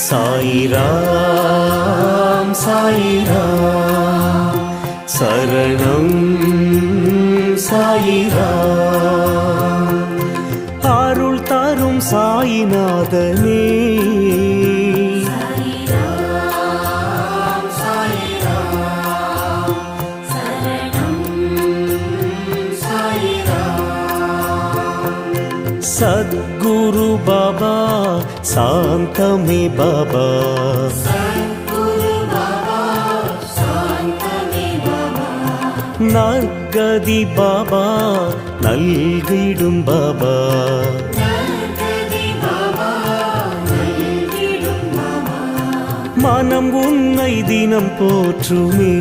சாயிராம் சாயிராம் சரணம் சாயிராம். அருள் தரும் சாயிநாதனே சத்குரு பாபா சாந்தமே பாபா. நற்கதி பாபா நல்கிடும் பாபா. மனம் உன்னை தினம் போற்றுமே.